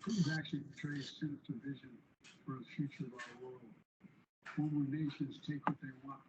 It actually portrays sinister vision for the future of our world. Former nations take what they want.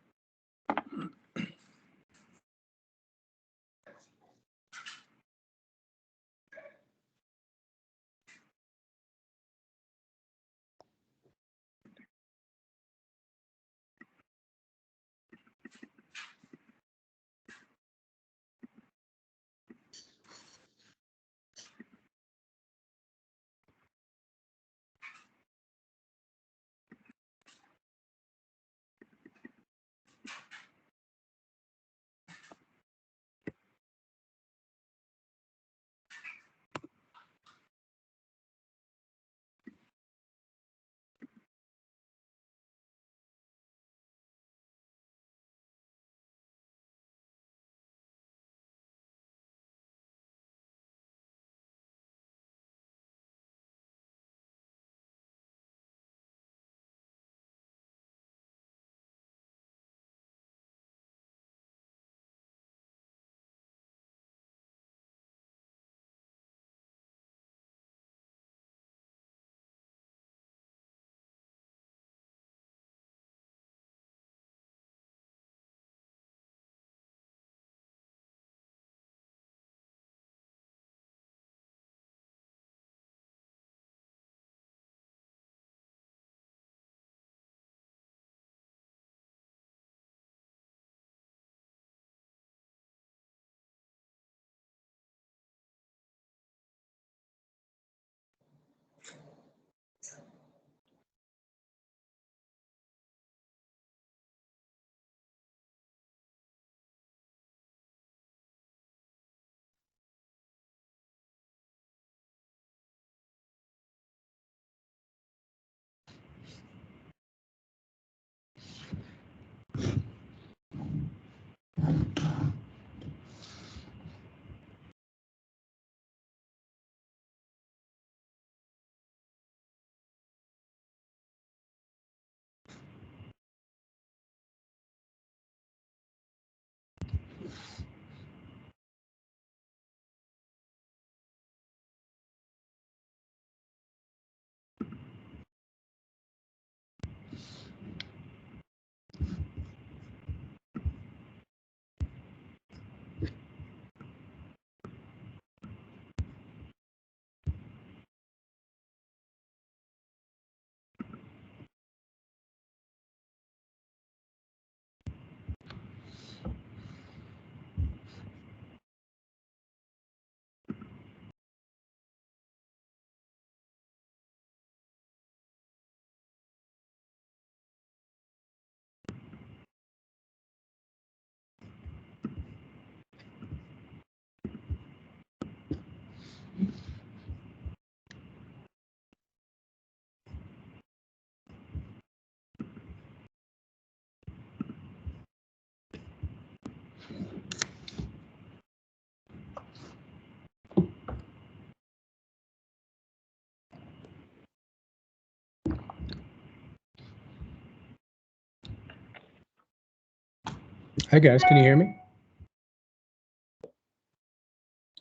Hi guys, can you hear me?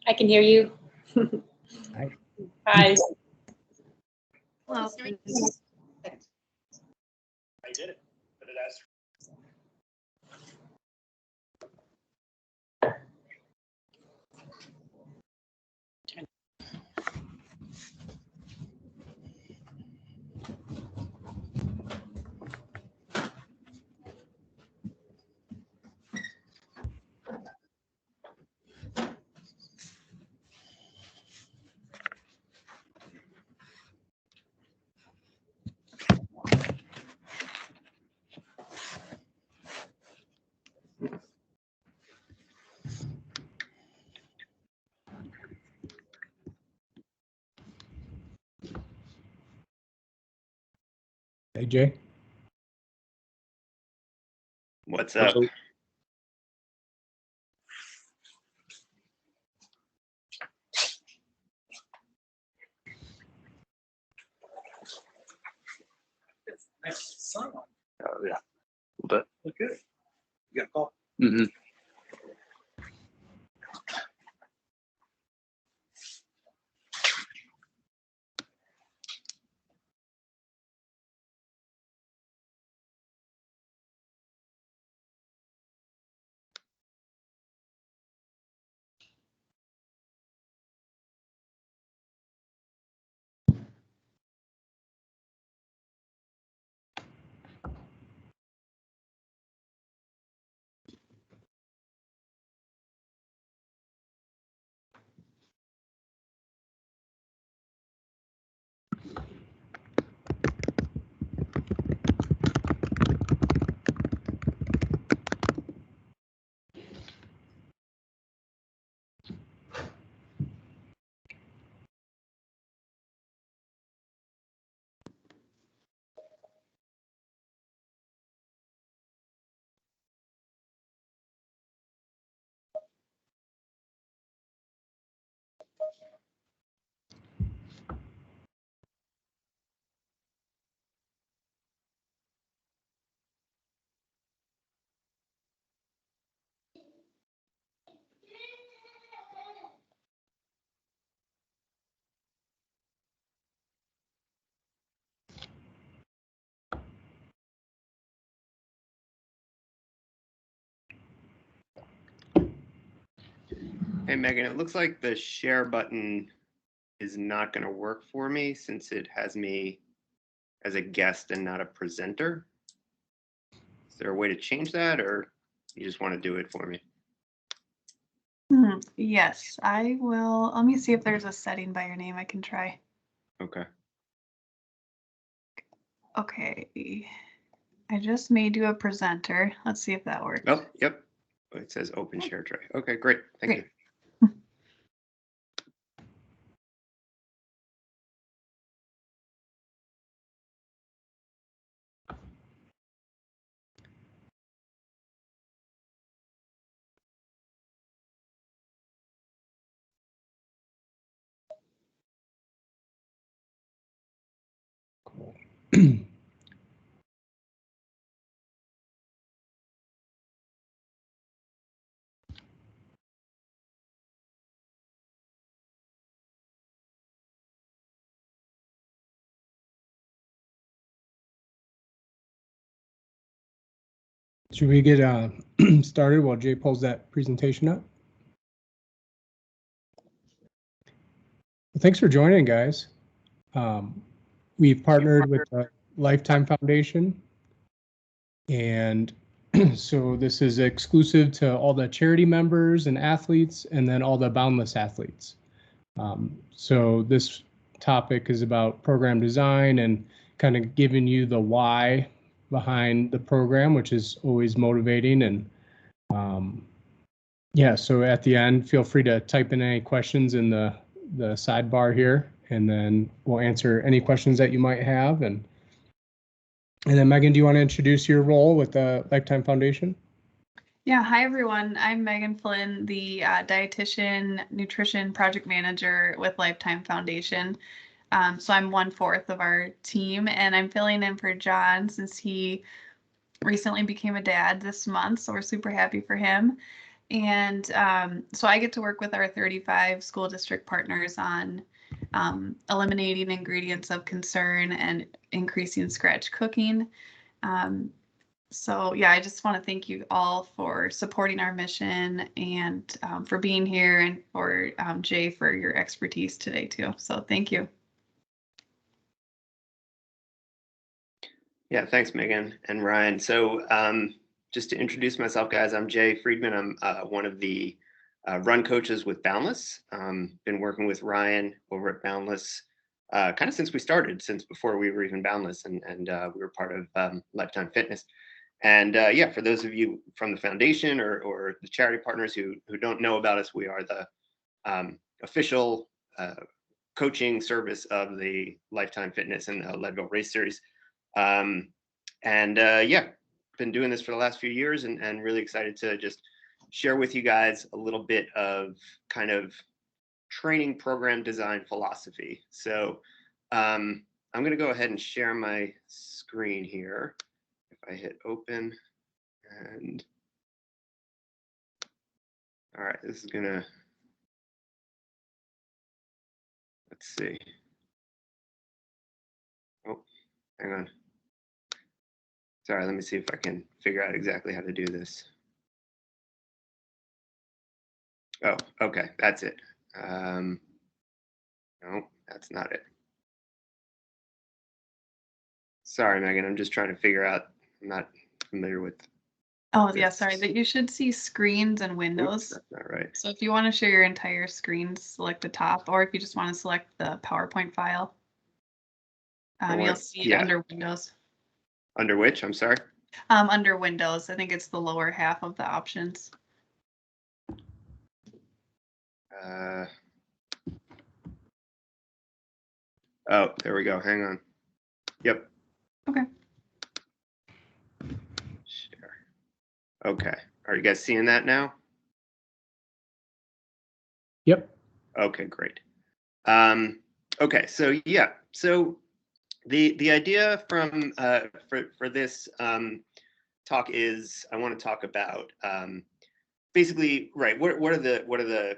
I can hear you. Hi. Hi. Well, I did it, but it asked. Hey Jay. What's up? Hello. Nice sun on. Oh yeah, but Look good. You got a call? mm-hmm. Hey, Megan, it looks like the share button is not going to work for me since it has me as a guest and not a presenter. Is there a way to change that, or you just want to do it for me? Yes, I will. Let me see if there's a setting by your name I can try. Okay. Okay. I just made you a presenter. Let's see if that works. Oh, yep. It says open share tray. Okay, great. Thank Great. you. Should we get started while Jay pulls that presentation up? Well, thanks for joining, guys. We've partnered with the Lifetime Foundation, and so this is exclusive to all the charity members and athletes, and then all the Boundless athletes. So this topic is about program design and kind of giving you the why behind the program, which is always motivating. And yeah, so at the end, feel free to type in any questions in the sidebar here, and then we'll answer any questions that you might have. And then Megan, do you want to introduce your role with the Lifetime Foundation? Yeah, hi everyone. I'm Megan Flynn, the dietitian nutrition project manager with Lifetime Foundation. So I'm 1/4 of our team, and I'm filling in for John since he recently became a dad this month. So we're super happy for him. And so I get to work with our 35 school district partners on eliminating ingredients of concern and increasing scratch cooking. So yeah, I just want to thank you all for supporting our mission and for being here, and for Jay for your expertise today too. So thank you. Yeah, thanks, Megan and Ryan. So just to introduce myself, guys, I'm Jay Friedman. I'm one of the run coaches with Boundless. Been working with Ryan over at Boundless kind of since we started, since before we were even Boundless, and we were part of Lifetime Fitness. And yeah, for those of you from the foundation or the charity partners who don't know about us, we are the official coaching service of the Lifetime Fitness and the Leadville Race Series. Yeah, been doing this for the last few years, and really excited to just share with you guys a little bit of kind of training program design philosophy. So I'm going to go ahead and share my screen here. If I hit open, and all right, this is gonna, let's see. Oh, hang on. Sorry, let me see if I can figure out exactly how to do this. Oh, okay, that's it. No, that's not it. Sorry, Megan, I'm just trying to figure out. I'm not familiar with. Oh yeah, sorry. That you should see screens and windows. Oops, that's not right. So if you want to share your entire screen, select the top, or if you just want to select the PowerPoint file, you'll see it under Windows. Under which? I'm sorry. Under Windows, I think it's the lower half of the options. Oh, there we go. Hang on. Yep. Okay. Share. Okay. Are you guys seeing that now? Yep. Okay, great. Okay, so yeah, so the idea from for this talk is I want to talk about basically, right, what are the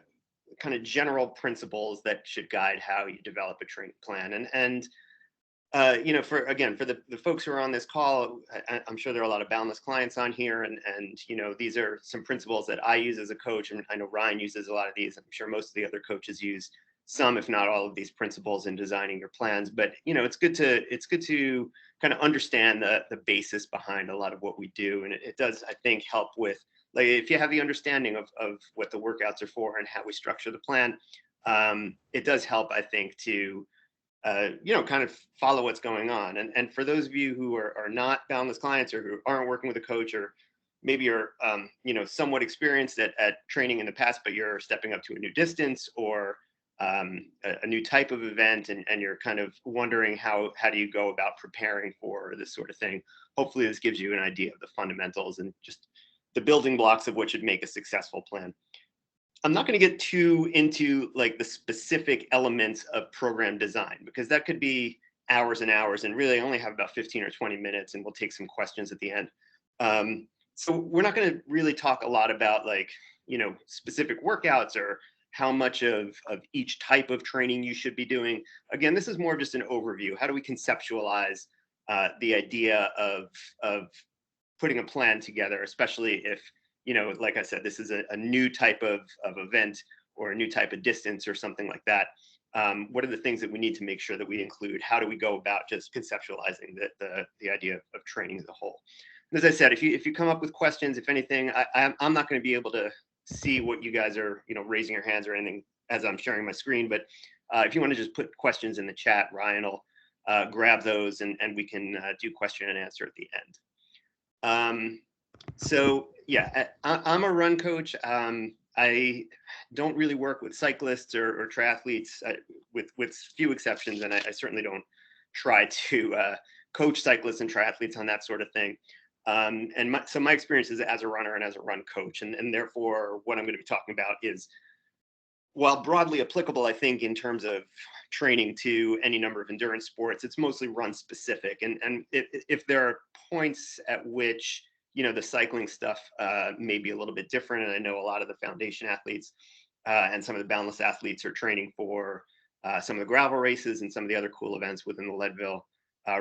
kind of general principles that should guide how you develop a training plan. And you know, for the folks who are on this call, I'm sure there are a lot of Boundless clients on here, and you know, these are some principles that I use as a coach, and I know Ryan uses a lot of these. I'm sure most of the other coaches use some, if not all, of these principles in designing your plans. But you know, it's good to kind of understand the basis behind a lot of what we do, and it does, I think, help with, like, if you have the understanding of what the workouts are for and how we structure the plan, it does help, I think, to you know, kind of follow what's going on. And for those of you who are not Boundless clients, or who aren't working with a coach, or maybe you're you know, somewhat experienced at training in the past, but you're stepping up to a new distance, or a new type of event, and you're kind of wondering how do you go about preparing for this sort of thing. Hopefully this gives you an idea of the fundamentals and just the building blocks of what should make a successful plan. I'm not going to get too into like the specific elements of program design, because that could be hours and hours, and really I only have about 15 or 20 minutes, and we'll take some questions at the end. So we're not going to really talk a lot about, like, you know, specific workouts or how much of each type of training you should be doing. Again, this is more of just an overview. How do we conceptualize the idea of putting a plan together, especially if, you know, like I said, this is a new type of event, or a new type of distance, or something like that. What are the things that we need to make sure that we include? How do we go about just conceptualizing the idea of training as a whole? And as I said, if you come up with questions, if anything, I'm not going to be able to see what you guys are, you know, raising your hands or anything as I'm sharing my screen. But if you want to just put questions in the chat, Ryan will grab those, and we can do question and answer at the end. So yeah, I'm a run coach. I don't really work with cyclists or triathletes, with few exceptions, and I certainly don't try to coach cyclists and triathletes on that sort of thing. So my experience is as a runner and as a run coach, and therefore what I'm going to be talking about is, while broadly applicable, I think, in terms of training to any number of endurance sports, it's mostly run specific. And if there are points at which, you know, the cycling stuff may be a little bit different, and I know a lot of the foundation athletes and some of the Boundless athletes are training for some of the gravel races and some of the other cool events within the Leadville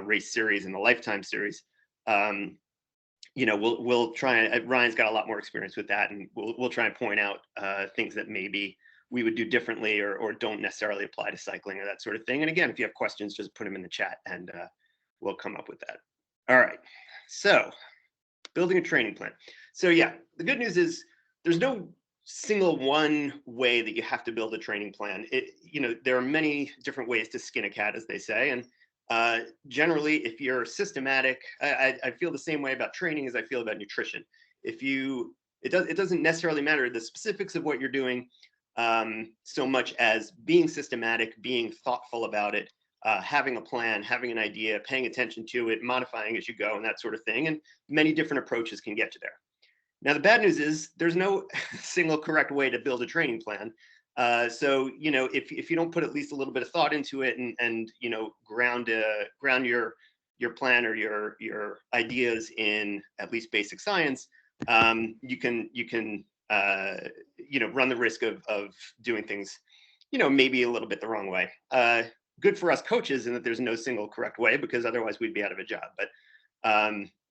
race series and the Lifetime series. You know, we'll try, and Ryan's got a lot more experience with that, and we'll try and point out things that maybe we would do differently, or don't necessarily apply to cycling, or that sort of thing. And again, if you have questions, just put them in the chat, and we'll come up with that. All right, so building a training plan. So yeah, the good news is there's no single one way that you have to build a training plan. You know, there are many different ways to skin a cat, as they say. And generally, if you're systematic, I feel the same way about training as I feel about nutrition. It doesn't necessarily matter the specifics of what you're doing, so much as being systematic, being thoughtful about it, having a plan, having an idea, paying attention to it, modifying as you go, and that sort of thing. And many different approaches can get you there. Now, the bad news is there's no single correct way to build a training plan. So, you know, if you don't put at least a little bit of thought into it, and you know, ground your plan or your ideas in at least basic science, you can you know, run the risk of doing things, you know, maybe a little bit the wrong way. Good for us coaches in that there's no single correct way, because otherwise we'd be out of a job. But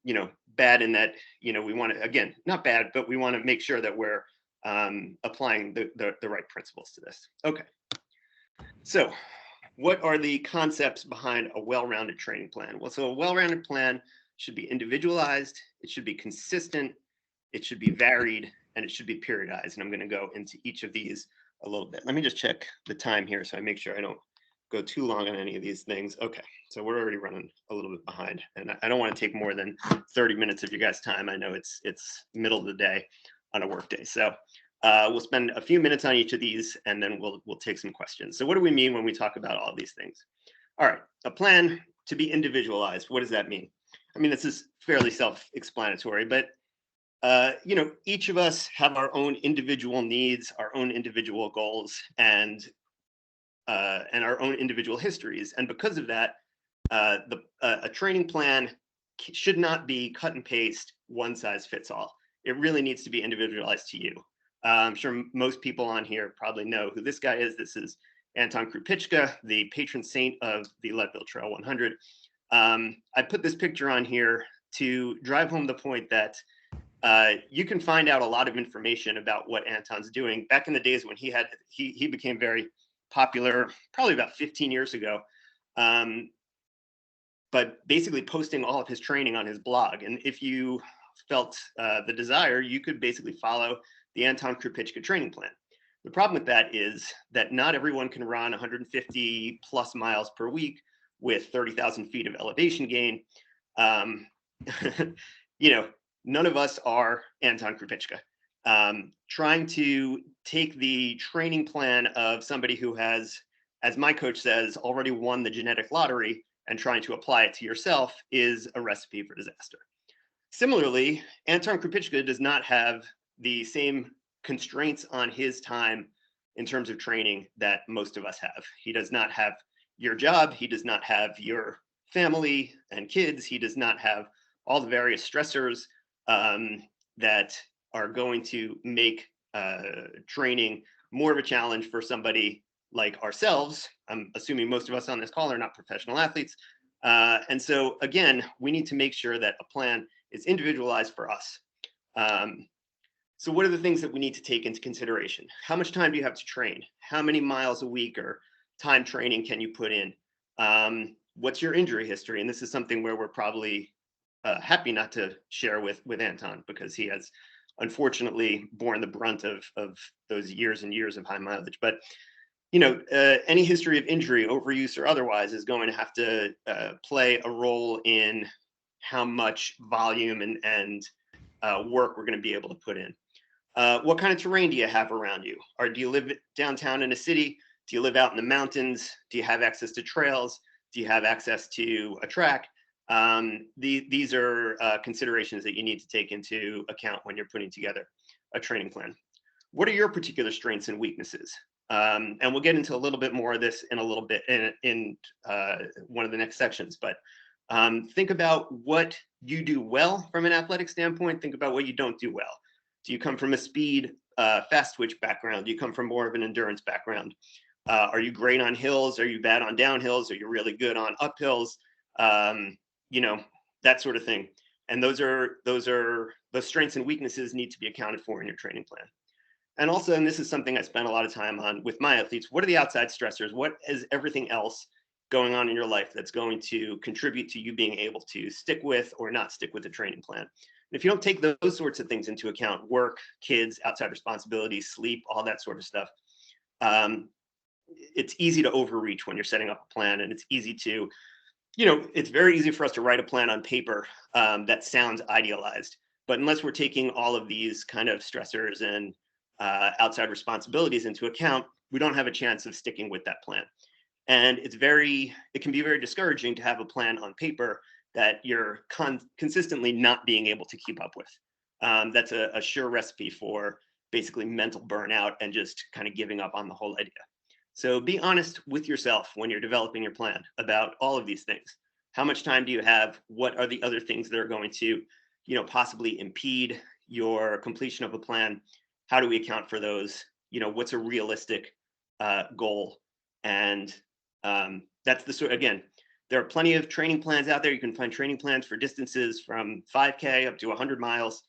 you know, bad in that, you know, we want to, again, not bad, but we want to make sure that we're applying the right principles to this. Okay. So what are the concepts behind a well-rounded training plan? Well, so a well-rounded plan should be individualized, it should be consistent, it should be varied, and it should be periodized. And I'm going to go into each of these a little bit. Let me just check the time here so I make sure I don't go too long on any of these things. Okay, so we're already running a little bit behind, and I don't want to take more than 30 minutes of you guys' time. I know it's middle of the day on a work day. So we'll spend a few minutes on each of these, and then we'll take some questions. So what do we mean when we talk about all these things? All right, a plan to be individualized. What does that mean? I mean, this is fairly self-explanatory, but each of us have our own individual needs, our own individual goals, and our own individual histories. And because of that, a training plan should not be cut and paste, one size fits all. It really needs to be individualized to you. I'm sure most people on here probably know who this guy is. This is Anton Krupicka, the patron saint of the Leadville Trail 100. I put this picture on here to drive home the point that you can find out a lot of information about what Anton's doing. Back in the days when he became very popular, probably about 15 years ago, but basically posting all of his training on his blog. And if you felt the desire, you could basically follow the Anton Krupicka training plan. The problem with that is that not everyone can run 150 plus miles per week with 30,000 feet of elevation gain. None of us are Anton Krupicka. Trying to take the training plan of somebody who has, as my coach says, already won the genetic lottery and trying to apply it to yourself is a recipe for disaster. Similarly, Anton Krupicka does not have the same constraints on his time in terms of training that most of us have. He does not have your job. He does not have your family and kids. He does not have all the various stressors that are going to make training more of a challenge for somebody like ourselves. I'm assuming most of us on this call are not professional athletes. And so again, we need to make sure that a plan is individualized for us. So what are the things that we need to take into consideration? How much time do you have to train? How many miles a week or time training can you put in? What's your injury history? And this is something where we're probably happy not to share with Anton, because he has unfortunately borne the brunt of those years and years of high mileage. But any history of injury, overuse or otherwise, is going to have to play a role in how much volume and work we're going to be able to put in. What kind of terrain do you have around you? Or do you live downtown in a city? Do you live out in the mountains? Do you have access to trails? Do you have access to a track? These are considerations that you need to take into account when you're putting together a training plan. What are your particular strengths and weaknesses? And we'll get into a little bit more of this in a little bit in one of the next sections, but think about what you do well from an athletic standpoint. Think about what you don't do well. Do you come from a speed, fast twitch background? Do you come from more of an endurance background? Are you great on hills? Are you bad on downhills? Are you really good on uphills? That sort of thing. And those strengths and weaknesses need to be accounted for in your training plan. And also, and this is something I spend a lot of time on with my athletes, what are the outside stressors? What is everything else going on in your life that's going to contribute to you being able to stick with or not stick with the training plan? And if you don't take those sorts of things into account, work, kids, outside responsibilities, sleep, all that sort of stuff, it's easy to overreach when you're setting up a plan. And it's easy to, it's very easy for us to write a plan on paper that sounds idealized. But unless we're taking all of these kind of stressors and outside responsibilities into account, we don't have a chance of sticking with that plan. And it can be very discouraging to have a plan on paper that you're consistently not being able to keep up with. That's a sure recipe for basically mental burnout and just kind of giving up on the whole idea. So be honest with yourself when you're developing your plan about all of these things. How much time do you have? What are the other things that are going to, possibly impede your completion of a plan? How do we account for those? What's a realistic goal? And that's the sort, again, there are plenty of training plans out there. You can find training plans for distances from 5K up to 100 miles.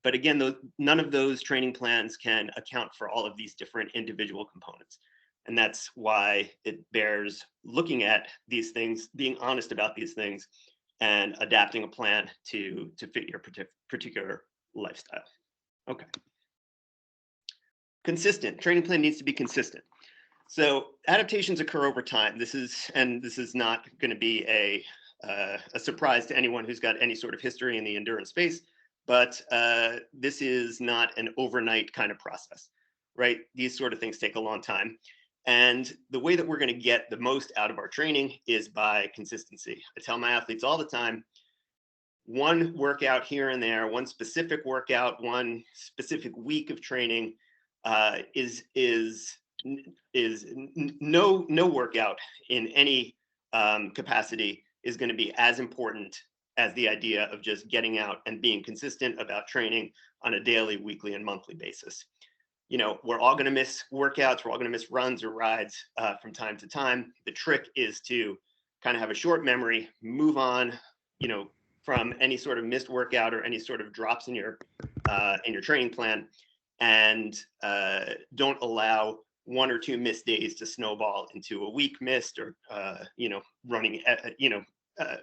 But again, none of those training plans can account for all of these different individual components. And that's why it bears looking at these things, being honest about these things, and adapting a plan to fit your particular lifestyle. Okay. Consistent. Training plan needs to be consistent. So adaptations occur over time. This is not going to be a surprise to anyone who's got any sort of history in the endurance space, but this is not an overnight kind of process, right? These sort of things take a long time. And the way that we're going to get the most out of our training is by consistency. I tell my athletes all the time, one workout here and there, one specific workout, one specific week of training is no workout in any capacity is going to be as important as the idea of just getting out and being consistent about training on a daily, weekly, and monthly basis. You know, we're all going to miss workouts. We're all going to miss runs or rides from time to time. The trick is to kind of have a short memory, move on, you know, from any sort of missed workout or any sort of drops in your training plan, and don't allow 1 or 2 missed days to snowball into a week missed, or you know, running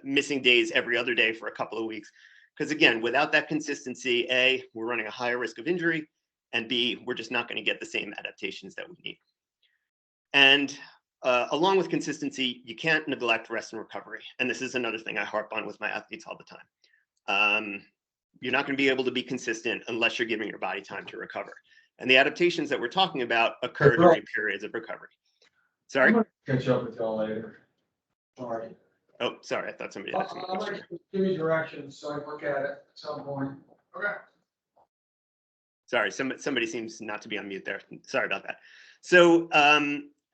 missing days every other day for a couple of weeks. Because again, without that consistency, A, we're running a higher risk of injury, and B, we're just not going to get the same adaptations that we need. And along with consistency, you can't neglect rest and recovery. And this is another thing I harp on with my athletes all the time. You're not going to be able to be consistent unless you're giving your body time to recover. And the adaptations that we're talking about occur during periods of recovery. Sorry? Catch up with y'all later. Sorry. Oh, sorry. I thought somebody had a question. Give me directions so I can look at it at some point. Okay. Sorry, somebody seems not to be on mute there. Sorry about that. So,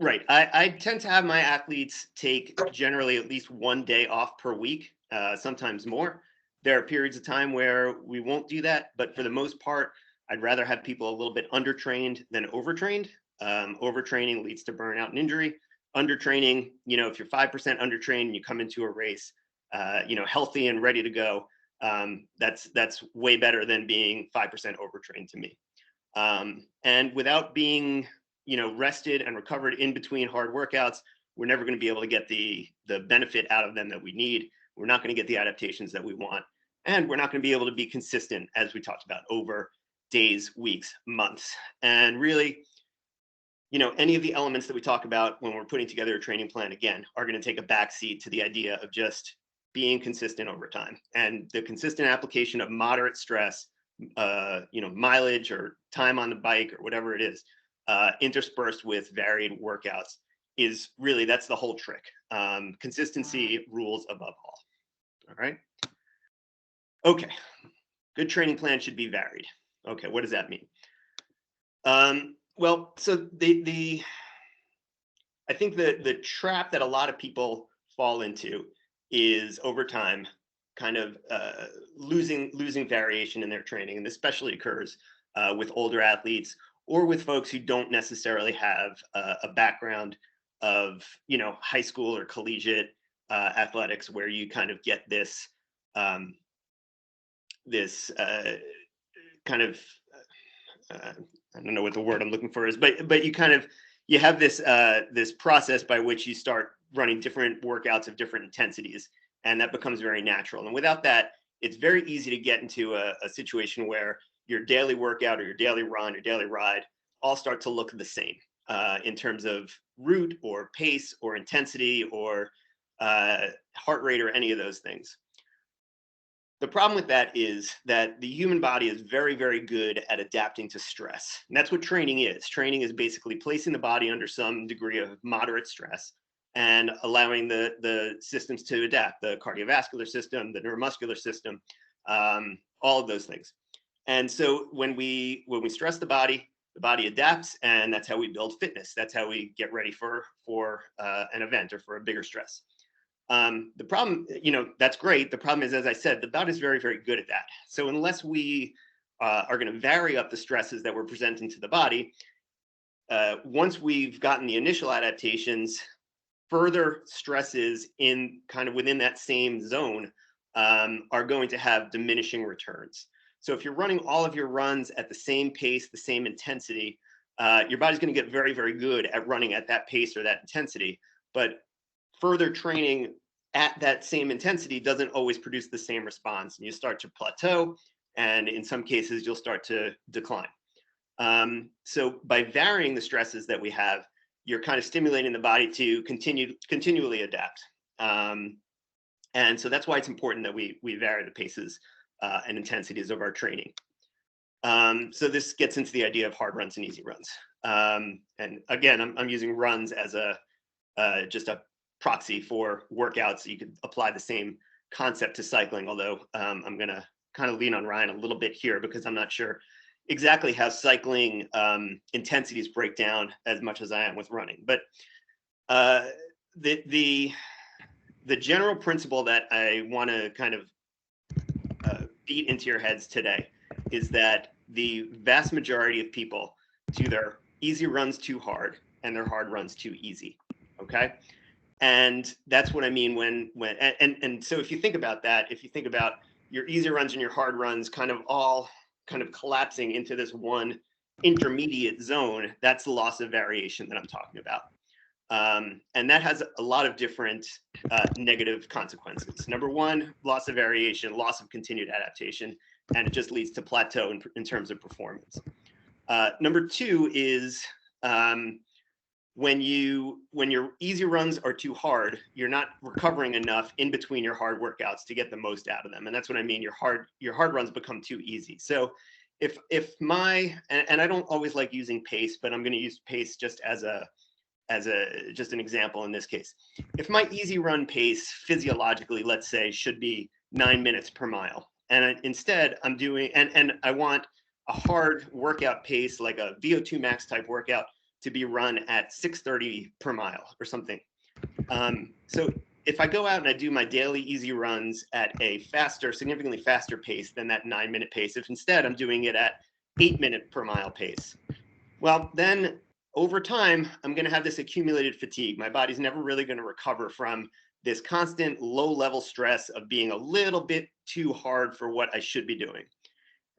right, I tend to have my athletes take generally at least 1 day off per week, sometimes more. There are periods of time where we won't do that, but for the most part, I'd rather have people a little bit undertrained than overtrained. Overtraining leads to burnout and injury. Undertraining, you know, if you're 5% undertrained and you come into a race, you know, healthy and ready to go, that's way better than being 5% overtrained to me. And without being, you know, rested and recovered in between hard workouts, we're never going to be able to get the benefit out of them that we need. We're not going to get the adaptations that we want. And we're not going to be able to be consistent, as we talked about, over days, weeks, months. And really, you know, any of the elements that we talk about when we're putting together a training plan, again, are going to take a backseat to the idea of just being consistent over time. And the consistent application of moderate stress, you know, mileage or time on the bike or whatever it is, interspersed with varied workouts is really, that's the whole trick. Consistency rules above all. All right. Okay. Good training plan should be varied. Okay. What does that mean? Well, so I think the trap that a lot of people fall into is over time kind of losing variation in their training. And this especially occurs with older athletes or with folks who don't necessarily have a background of, you know, high school or collegiate athletics, where you kind of get this kind of I don't know what the word I'm looking for is, but you have this this process by which you start running different workouts of different intensities, and that becomes very natural. And without that, it's very easy to get into a situation where your daily workout or your daily run, your daily ride all start to look the same in terms of route or pace or intensity or heart rate or any of those things. The problem with that is that the human body is very, very good at adapting to stress. And that's what training is. Training is basically placing the body under some degree of moderate stress and allowing the systems to adapt, the cardiovascular system, the neuromuscular system, all of those things. And so when we stress the body adapts, and that's how we build fitness. That's how we get ready for an event or for a bigger stress. The problem, you know, that's great. The problem is, as I said, the body is very, very good at that. So unless we are going to vary up the stresses that we're presenting to the body, once we've gotten the initial adaptations, further stresses in kind of within that same zone are going to have diminishing returns. So if you're running all of your runs at the same pace, the same intensity, your body's going to get very, very good at running at that pace or that intensity. But further training at that same intensity doesn't always produce the same response. And you start to plateau, and in some cases, you'll start to decline. So by varying the stresses that we have, you're kind of stimulating the body to continually adapt. And so that's why it's important that we vary the paces and intensities of our training. So this gets into the idea of hard runs and easy runs. And again, I'm using runs as just a proxy for workouts. You could apply the same concept to cycling, although I'm going to kind of lean on Ryan a little bit here because I'm not sure exactly how cycling intensities break down as much as I am with running. But the general principle that I want to kind of beat into your heads today is that the vast majority of people do their easy runs too hard and their hard runs too easy. Okay. And that's what I mean and so if you think about that, if you think about your easy runs and your hard runs kind of all kind of collapsing into this one intermediate zone, that's the loss of variation that I'm talking about. And that has a lot of different negative consequences. Number one, loss of variation, loss of continued adaptation, and it just leads to plateau in terms of performance. Number two is when your easy runs are too hard, you're not recovering enough in between your hard workouts to get the most out of them. And that's what I mean. Your hard runs become too easy. So if and I don't always like using pace, but I'm going to use pace just as just an example in this case. If my easy run pace physiologically, let's say, should be 9 minutes per mile, and instead I'm doing, and I want a hard workout pace, like a VO2 max type workout, to be run at 6:30 per mile or something. So if I go out and I do my daily easy runs at a significantly faster pace than that 9 minute pace, if instead I'm doing it at 8 minute per mile pace, well, then over time, I'm going to have this accumulated fatigue. My body's never really going to recover from this constant low level stress of being a little bit too hard for what I should be doing.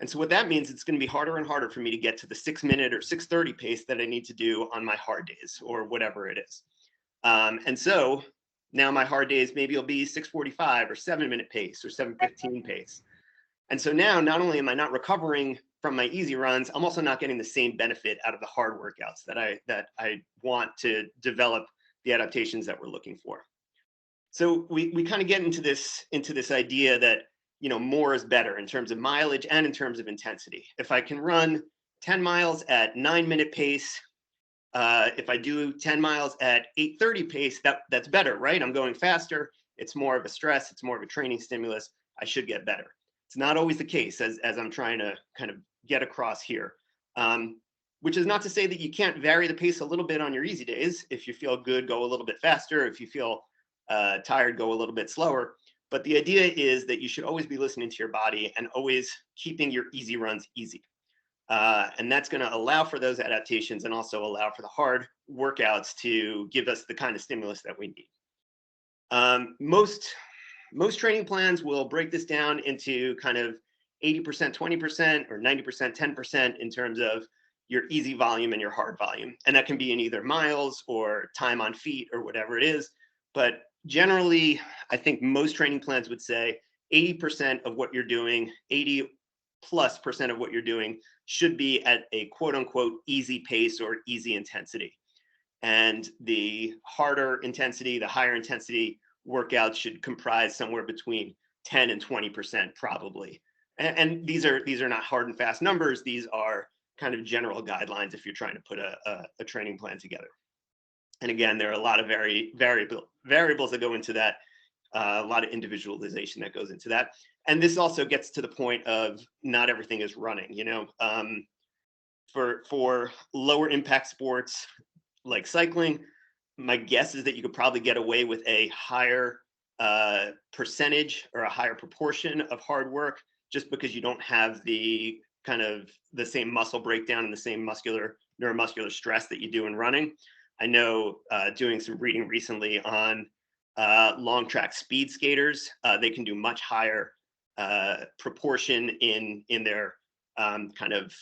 And so what that means, it's going to be harder and harder for me to get to the 6 minute or 6:30 pace that I need to do on my hard days or whatever it is. And so now my hard days maybe will be 6:45 or 7 minute pace or 7:15 pace. And so now not only am I not recovering from my easy runs, I'm also not getting the same benefit out of the hard workouts that I want to develop the adaptations that we're looking for. So we kind of get into this idea that, you know, more is better in terms of mileage and in terms of intensity. If I can run 10 miles at 9 minute pace, if I do 10 miles at 8:30 pace, that's better, right? I'm going faster. It's more of a stress. It's more of a training stimulus. I should get better. It's not always the case, as I'm trying to kind of get across here, which is not to say that you can't vary the pace a little bit on your easy days. If you feel good, go a little bit faster. If you feel tired, go a little bit slower. But the idea is that you should always be listening to your body and always keeping your easy runs easy. And that's going to allow for those adaptations and also allow for the hard workouts to give us the kind of stimulus that we need. Most training plans will break this down into kind of 80%, 20% or 90%, 10% in terms of your easy volume and your hard volume. And that can be in either miles or time on feet or whatever it is. But generally, I think most training plans would say 80% of what you're doing, 80+% of what you're doing should be at a quote unquote easy pace or easy intensity. And the harder intensity, the higher intensity workouts should comprise somewhere between 10 and 20% probably. And these are not hard and fast numbers. These are kind of general guidelines if you're trying to put a training plan together. And again, there are a lot of variables that go into that, a lot of individualization that goes into that. And this also gets to the point of not everything is running, you know, for lower impact sports like cycling, my guess is that you could probably get away with a higher percentage or a higher proportion of hard work just because you don't have the kind of the same muscle breakdown and the same neuromuscular stress that you do in running. I know doing some reading recently on long track speed skaters, they can do much higher proportion in their kind of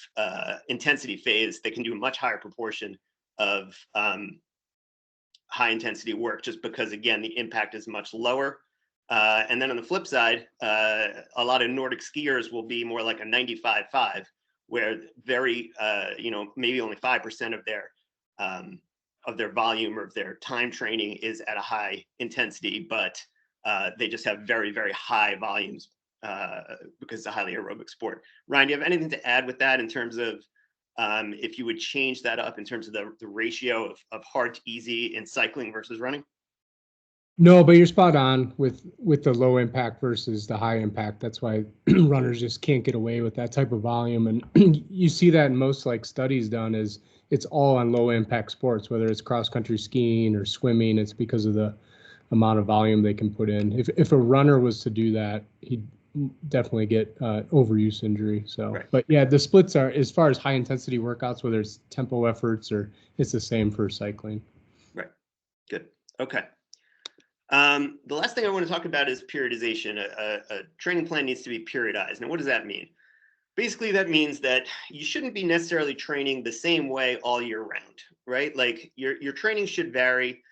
intensity phase. They can do a much higher proportion of high intensity work just because, again, the impact is much lower. And then on the flip side, a lot of Nordic skiers will be more like a 95-5, where very, you know, maybe only 5% of their volume or of their time training is at a high intensity, but they just have very, very high volumes because it's a highly aerobic sport. Ryan, do you have anything to add with that in terms of if you would change that up in terms of the ratio of hard to easy in cycling versus running? No, but you're spot on with the low impact versus the high impact. That's why runners just can't get away with that type of volume. And you see that in most like studies done is it's all on low impact sports, whether it's cross country skiing or swimming. It's because of the amount of volume they can put in. If a runner was to do that, he'd definitely get overuse injury. So, Right. but yeah, the splits are as far as high intensity workouts, whether it's tempo efforts or it's the same for cycling. Right. Good. Okay. The last thing I want to talk about is periodization. A training plan needs to be periodized. Now, what does that mean? Basically, that means that you shouldn't be necessarily training the same way all year round, right? Like your training should vary,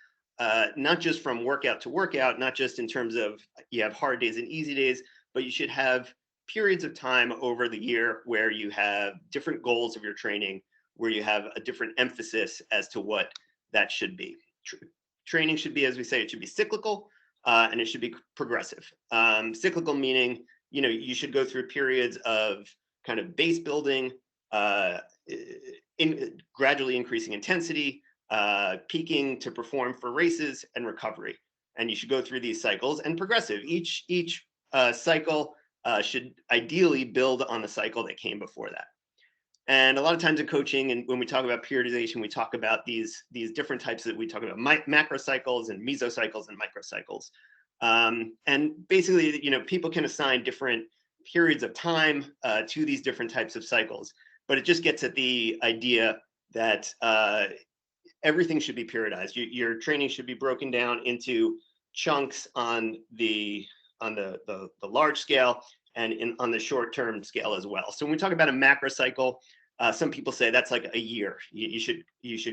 not just from workout to workout, not just in terms of you have hard days and easy days, but you should have periods of time over the year where you have different goals of your training, where you have a different emphasis as to what that should be. Training should be, as we say, it should be cyclical and it should be progressive. Cyclical meaning, you should go through periods of kind of base building, gradually increasing intensity, peaking to perform for races, and recovery. And you should go through these cycles. And progressive, each cycle should ideally build on the cycle that came before that. And a lot of times in coaching, and when we talk about periodization, we talk about these different types that we talk about macro cycles and mesocycles and microcycles. And basically, people can assign different periods of time to these different types of cycles, but it just gets at the idea that everything should be periodized. Your training should be broken down into chunks on the large scale and on the short-term scale as well. So when we talk about a macro cycle, some people say that's like a year. You should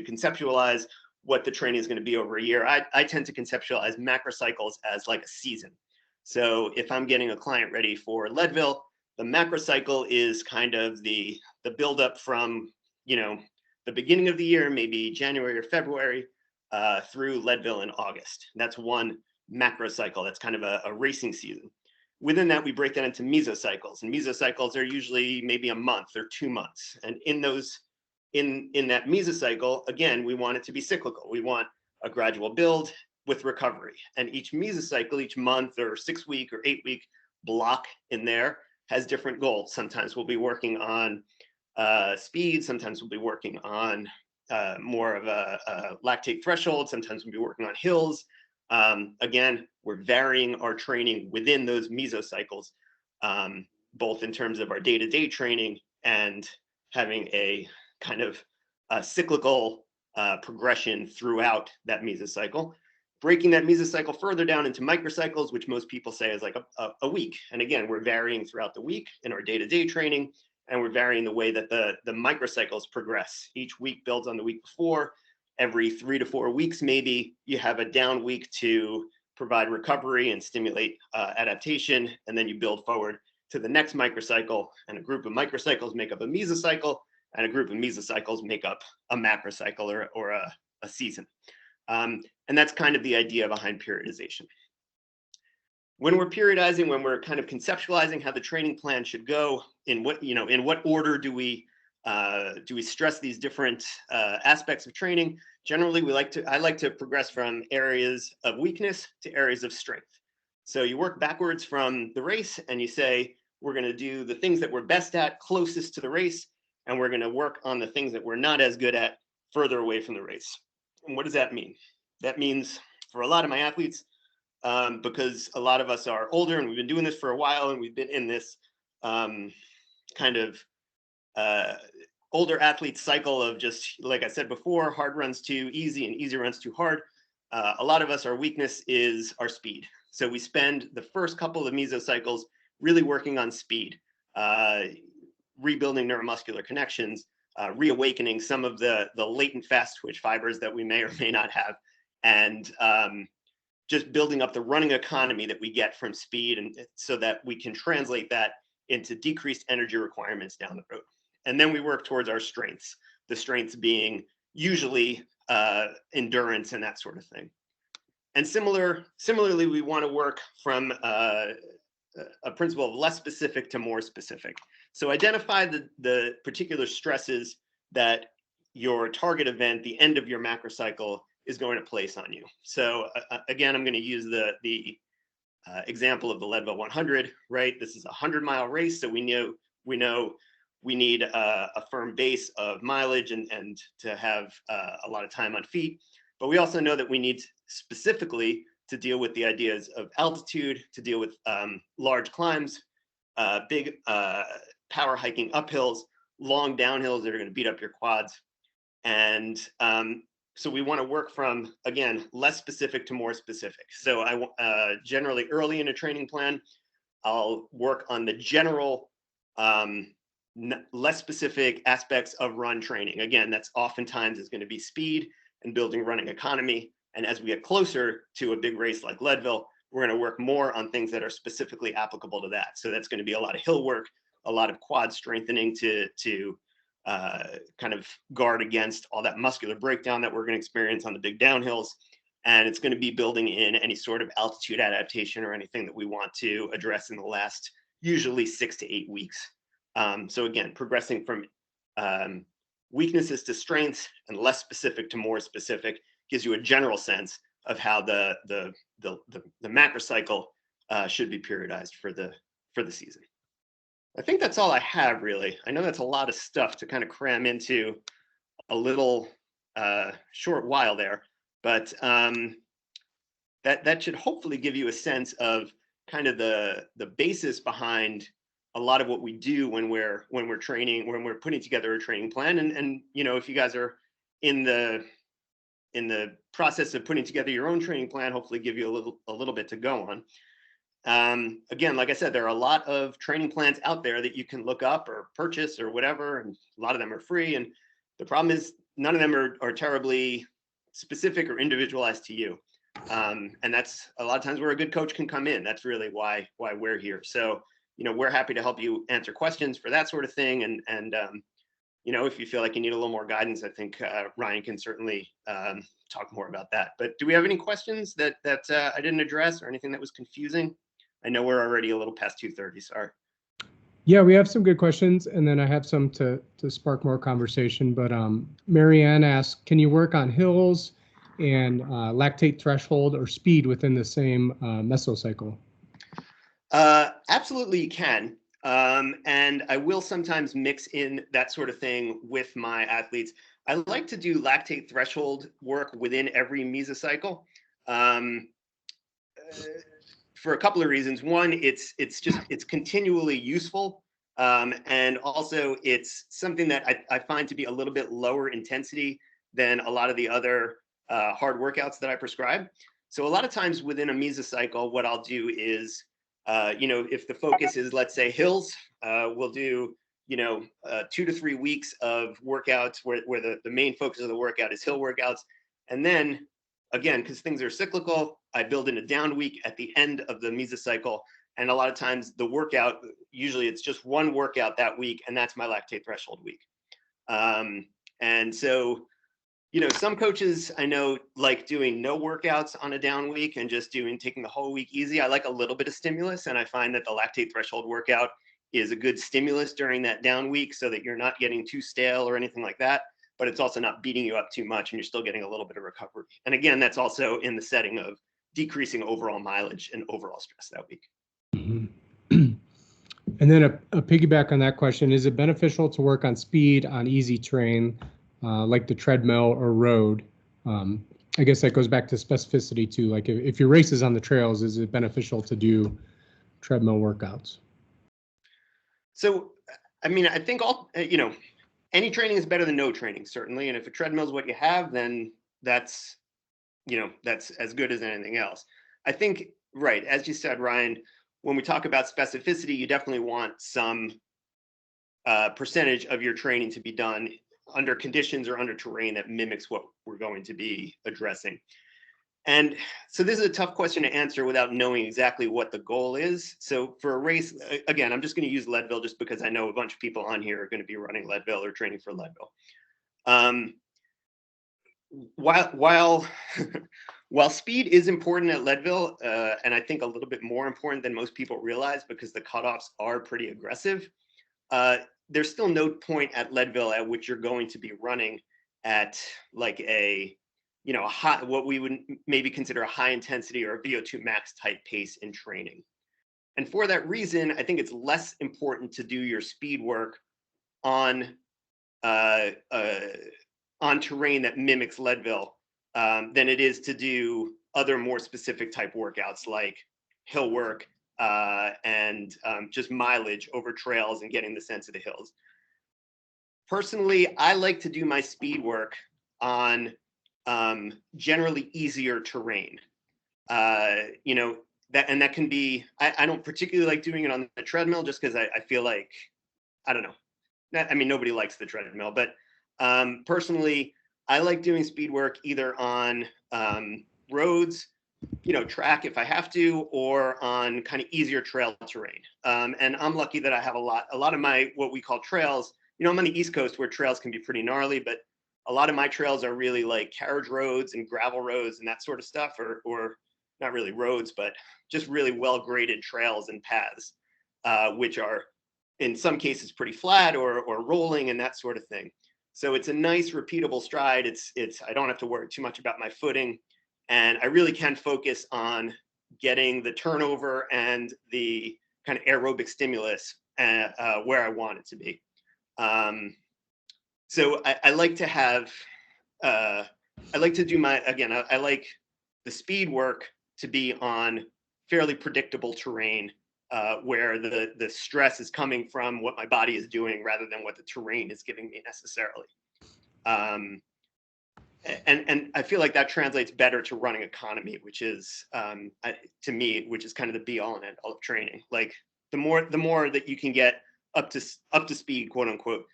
conceptualize what the training is going to be over a year. I tend to conceptualize macro cycles as like a season. So if I'm getting a client ready for Leadville, the macro cycle is kind of the buildup from the beginning of the year, maybe January or February, through Leadville in August. That's one macro cycle. That's kind of a racing season. Within that, we break that into mesocycles, and mesocycles are usually maybe a month or 2 months. And in that mesocycle, again, we want it to be cyclical. We want a gradual build with recovery. And each mesocycle, each month or 6-week or 8-week block in there has different goals. Sometimes we'll be working on speed. Sometimes we'll be working on more of a lactate threshold. Sometimes we'll be working on hills. Again, we're varying our training within those mesocycles, both in terms of our day-to-day training and having a kind of cyclical progression throughout that mesocycle. Breaking that mesocycle further down into microcycles, which most people say is like a week. And again, we're varying throughout the week in our day-to-day training, and we're varying the way that the microcycles progress. Each week builds on the week before. Every 3 to 4 weeks, maybe you have a down week to provide recovery and stimulate adaptation, and then you build forward to the next microcycle, and a group of microcycles make up a mesocycle, and a group of mesocycles make up a macrocycle or a season. And that's kind of the idea behind periodization. When we're periodizing, when we're kind of conceptualizing how the training plan should go, in what order do we stress these different aspects of training? Generally, I like to progress from areas of weakness to areas of strength. So you work backwards from the race and you say, we're going to do the things that we're best at closest to the race, and we're going to work on the things that we're not as good at further away from the race. And what does that mean? That means for a lot of my athletes, because a lot of us are older and we've been doing this for a while, and we've been in this kind of older athlete cycle of just, like I said before, hard runs too easy and easy runs too hard. A lot of us, our weakness is our speed. So we spend the first couple of mesocycles really working on speed, rebuilding neuromuscular connections, reawakening some of the latent fast twitch fibers that we may or may not have, and just building up the running economy that we get from speed, and so that we can translate that into decreased energy requirements down the road. And then we work towards our strengths, the strengths being usually endurance and that sort of thing. And similarly, we want to work from a principle of less specific to more specific. So identify the particular stresses that your target event, the end of your macrocycle, is going to place on you. So again, I'm going to use the example of the Leadville 100, right? This is a 100-mile race, so we know we need a firm base of mileage and to have a lot of time on feet. But we also know that we need specifically to deal with the ideas of altitude, to deal with large climbs, big power hiking uphills, long downhills that are going to beat up your quads. And so we want to work from, again, less specific to more specific. So I generally early in a training plan, I'll work on the general, less specific aspects of run training. Again, that's oftentimes is going to be speed and building running economy. And as we get closer to a big race like Leadville, we're going to work more on things that are specifically applicable to that. So that's going to be a lot of hill work, a lot of quad strengthening to kind of guard against all that muscular breakdown that we're going to experience on the big downhills. And it's going to be building in any sort of altitude adaptation or anything that we want to address in the last usually 6 to 8 weeks. So again, progressing from weaknesses to strengths and less specific to more specific gives you a general sense of how the macro cycle should be periodized for the season. I think that's all I have, really. I know that's a lot of stuff to kind of cram into a little short while there, but that should hopefully give you a sense of kind of the basis behind a lot of what we do when we're training, when we're putting together a training plan. And you know, if you guys are in the process of putting together your own training plan, hopefully give you a little bit to go on. Again, like I said, there are a lot of training plans out there that you can look up or purchase or whatever, and a lot of them are free. And the problem is none of them are terribly specific or individualized to you. And that's a lot of times where a good coach can come in. That's really why we're here. So, you know, we're happy to help you answer questions for that sort of thing. And you know, if you feel like you need a little more guidance, I think Ryan can certainly talk more about that. But do we have any questions that I didn't address or anything that was confusing? I know we're already a little past 2:30, sorry. Yeah, we have some good questions, and then I have some to spark more conversation. But Marianne asked, can you work on hills and lactate threshold or speed within the same mesocycle? Absolutely, you can. And I will sometimes mix in that sort of thing with my athletes. I like to do lactate threshold work within every mesocycle. For a couple of reasons. One, it's continually useful. And also it's something that I find to be a little bit lower intensity than a lot of the other hard workouts that I prescribe. So a lot of times within a mesocycle, what I'll do is, you know, if the focus is, let's say, hills, we'll do, you know, 2 to 3 weeks of workouts where the main focus of the workout is hill workouts. And then again, because things are cyclical, I build in a down week at the end of the mesocycle. And a lot of times the workout, usually it's just one workout that week, and that's my lactate threshold week. And so, you know, some coaches I know like doing no workouts on a down week and just taking the whole week easy. I like a little bit of stimulus, and I find that the lactate threshold workout is a good stimulus during that down week so that you're not getting too stale or anything like that, but it's also not beating you up too much and you're still getting a little bit of recovery. And again, that's also in the setting of decreasing overall mileage and overall stress that week. Mm-hmm. And then a piggyback on that question, is it beneficial to work on speed on easy terrain like the treadmill or road? I guess that goes back to specificity too. Like if your race is on the trails, is it beneficial to do treadmill workouts? So, I mean, I think you know, any training is better than no training, certainly. And if a treadmill is what you have, then that's, you know, that's as good as anything else. I think, right, as you said, Ryan, when we talk about specificity, you definitely want some percentage of your training to be done under conditions or under terrain that mimics what we're going to be addressing. And so this is a tough question to answer without knowing exactly what the goal is. So for a race, again, I'm just going to use Leadville just because I know a bunch of people on here are going to be running Leadville or training for Leadville. While speed is important at Leadville, and I think a little bit more important than most people realize because the cutoffs are pretty aggressive, there's still no point at Leadville at which you're going to be running at like a a high, what we would maybe consider a high intensity or a VO2 max type pace in training. And for that reason, I think it's less important to do your speed work on terrain that mimics Leadville than it is to do other more specific type workouts like hill work and just mileage over trails and getting the sense of the hills. Personally, I like to do my speed work on generally easier terrain. That can be, I don't particularly like doing it on the treadmill just because I feel like, I don't know. I mean, nobody likes the treadmill, but personally, I like doing speed work either on roads, track if I have to, or on kind of easier trail terrain. And I'm lucky that I have a lot of my, what we call trails, I'm on the East Coast where trails can be pretty gnarly, but a lot of my trails are really like carriage roads and gravel roads and that sort of stuff, or not really roads, but just really well-graded trails and paths, which are in some cases pretty flat or rolling and that sort of thing. So it's a nice repeatable stride. I don't have to worry too much about my footing, and I really can focus on getting the turnover and the kind of aerobic stimulus where I want it to be. So I like to have, I like to do I like the speed work to be on fairly predictable terrain where the stress is coming from what my body is doing rather than what the terrain is giving me necessarily. And I feel like that translates better to running economy, which is, to me, which is kind of the be all and end all of training. Like the more that you can get up to speed, quote unquote,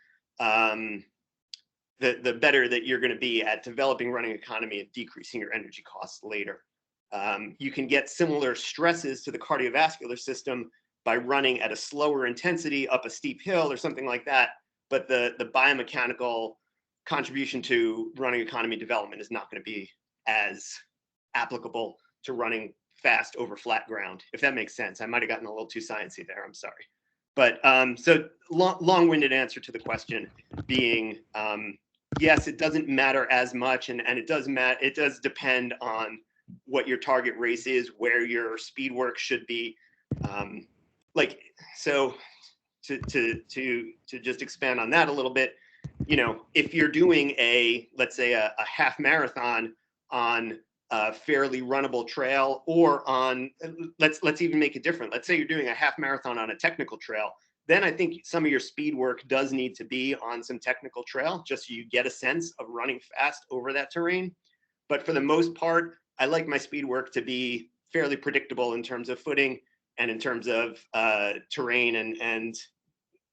the better that you're going to be at developing running economy and decreasing your energy costs later. You can get similar stresses to the cardiovascular system by running at a slower intensity up a steep hill or something like that. But the biomechanical contribution to running economy development is not going to be as applicable to running fast over flat ground, if that makes sense. I might have gotten a little too sciencey there. I'm sorry. But so long-winded answer to the question being, yes, it doesn't matter as much, and it does matter. It does depend on what your target race is, where your speed work should be. So to just expand on that a little bit, if you're doing let's say a half marathon on a fairly runnable trail, or on, let's even make it different. Let's say you're doing a half marathon on a technical trail, then I think some of your speed work does need to be on some technical trail, just so you get a sense of running fast over that terrain. But for the most part, I like my speed work to be fairly predictable in terms of footing and in terms of terrain, and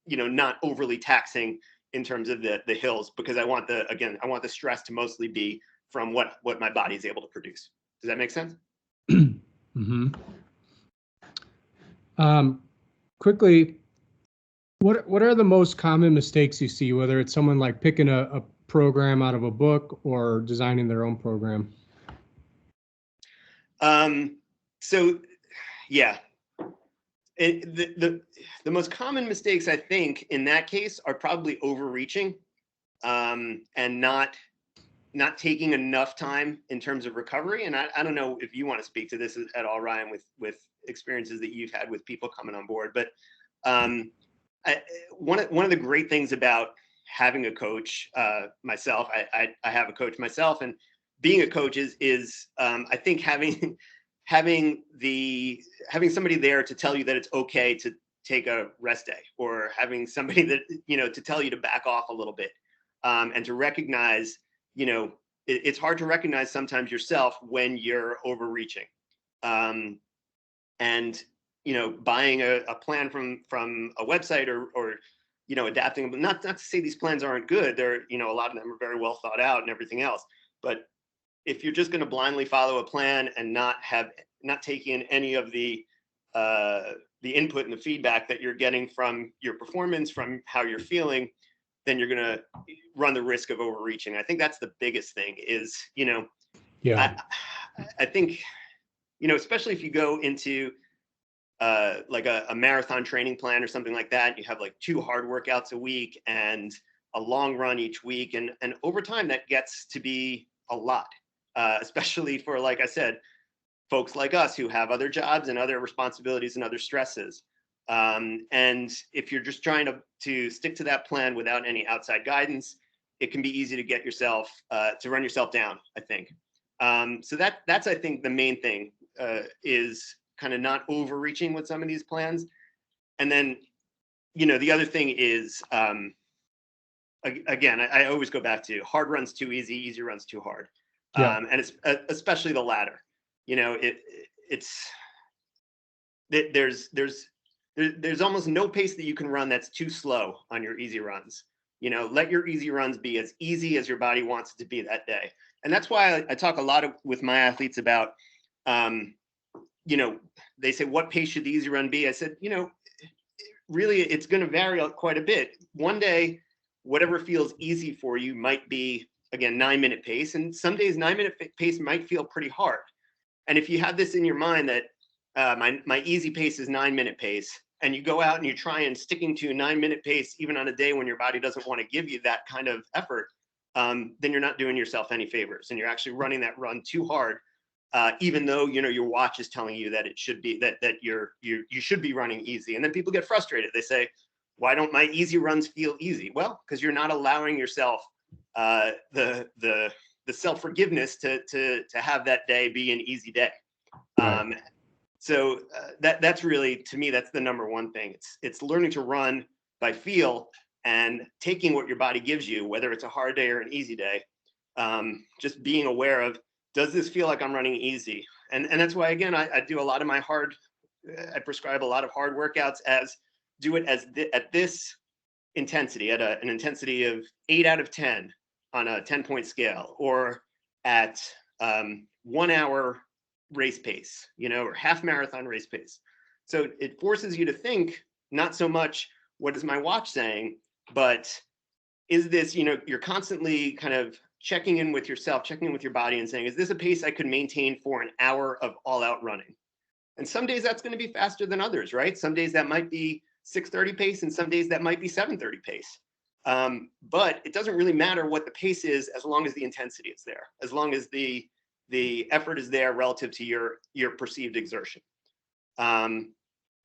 not overly taxing in terms of the hills, because I want the stress to mostly be from what my body is able to produce. Does that make sense? Mm-hmm. Quickly, what are the most common mistakes you see, whether it's someone like picking a program out of a book or designing their own program? So yeah, the most common mistakes I think in that case are probably overreaching and not taking enough time in terms of recovery. And I don't know if you want to speak to this at all, Ryan, with experiences that you've had with people coming on board, but one of the great things about having a coach myself, I have a coach myself, and being a coach is I think having somebody there to tell you that it's okay to take a rest day, or having somebody that to tell you to back off a little bit, and to recognize it's hard to recognize sometimes yourself when you're overreaching, and buying a plan from a website or adapting, but not to say these plans aren't good. They're a lot of them are very well thought out and everything else, but if you're just going to blindly follow a plan and not taking any of the input and the feedback that you're getting from your performance, from how you're feeling, then you're going to run the risk of overreaching. I think that's the biggest thing is, Yeah. I think, especially if you go into like a marathon training plan or something like that, you have like 2 hard workouts a week and a long run each week. And over time that gets to be a lot. especially for, like I said, folks like us who have other jobs and other responsibilities and other stresses. And if you're just trying to stick to that plan without any outside guidance, it can be easy to get yourself, to run yourself down, I think. So that's, I think, the main thing, is kind of not overreaching with some of these plans. And then, the other thing is, again, I always go back to hard runs too easy, easy runs too hard. Yeah. And it's especially the latter. There's almost no pace that you can run that's too slow on your easy runs. Let your easy runs be as easy as your body wants it to be that day. And that's why I talk a lot with my athletes about, they say, what pace should the easy run be? I said, really, it's going to vary quite a bit. One day, whatever feels easy for you might be, again, 9-minute pace. And some days 9-minute pace might feel pretty hard. And if you have this in your mind that my easy pace is 9-minute pace, and you go out and you try and sticking to a 9-minute pace, even on a day when your body doesn't want to give you that kind of effort, then you're not doing yourself any favors. And you're actually running that run too hard, even though, your watch is telling you that it should be, that you should be running easy. And then people get frustrated. They say, why don't my easy runs feel easy? Well, because you're not allowing yourself the self-forgiveness to have that day be an easy day. Right. So that's really, to me, that's the number one thing. It's learning to run by feel and taking what your body gives you, whether it's a hard day or an easy day. Just being aware of, does this feel like I'm running easy? And that's why, again, I do a lot of I prescribe a lot of hard workouts do it at this intensity, at an intensity of 8 out of 10 on a 10-point scale, or at 1 hour race pace, or half marathon race pace. So it forces you to think, not so much, what is my watch saying, but is this, you're constantly kind of checking in with yourself, checking in with your body and saying, is this a pace I could maintain for an hour of all out running? And some days that's going to be faster than others, right? Some days that might be 6:30 pace, and some days that might be 7:30 pace. But it doesn't really matter what the pace is, as long as the intensity is there, as long as the effort is there relative to your perceived exertion.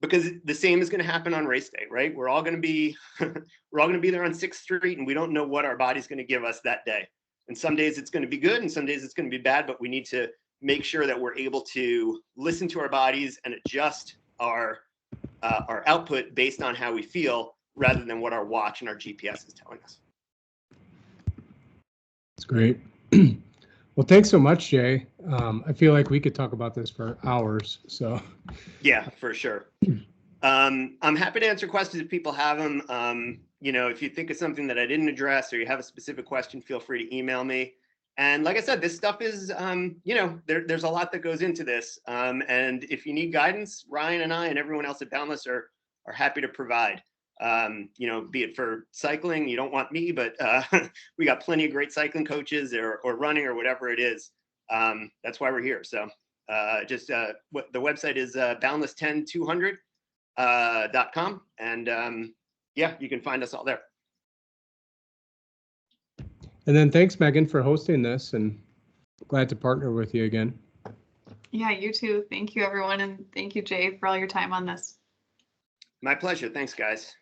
Because the same is going to happen on race day, right? We're all going to be there on 6th Street, and we don't know what our body's going to give us that day. And some days it's going to be good, and some days it's going to be bad. But we need to make sure that we're able to listen to our bodies and adjust our output based on how we feel, rather than what our watch and our GPS is telling us. That's great. Well, thanks so much, Jay. I feel like we could talk about this for hours. So yeah, for sure. I'm happy to answer questions if people have them. If you think of something that I didn't address, or you have a specific question, feel free to email me. And like I said, this stuff is, there's a lot that goes into this. And if you need guidance, Ryan and I and everyone else at Boundless are happy to provide. Be it for cycling, you don't want me, but we got plenty of great cycling coaches or running or whatever it is. That's why we're here. So the website is boundless10200.com. And you can find us all there. And then thanks, Megan, for hosting this, and glad to partner with you again. Yeah, you too. Thank you, everyone. And thank you, Jay, for all your time on this. My pleasure. Thanks, guys.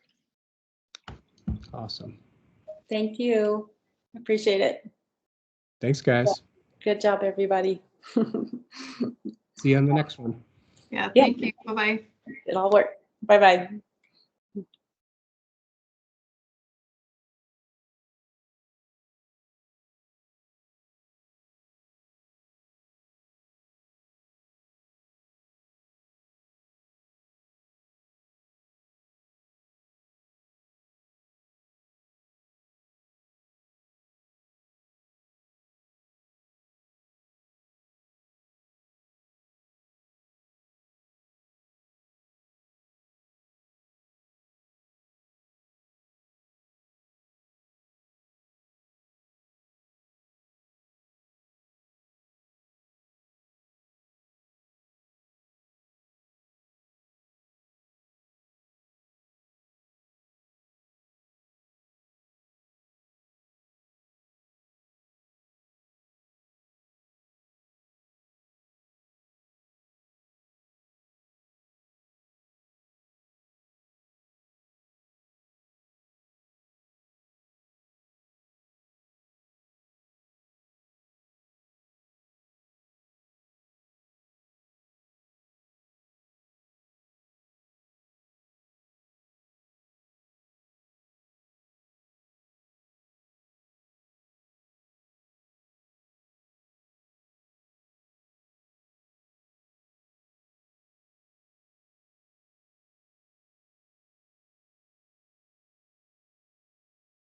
Awesome. Thank you. Appreciate it. Thanks, guys. Good job, everybody. See you on the next one. Yeah, Yeah. thank you. Bye-bye. It all worked. Bye-bye.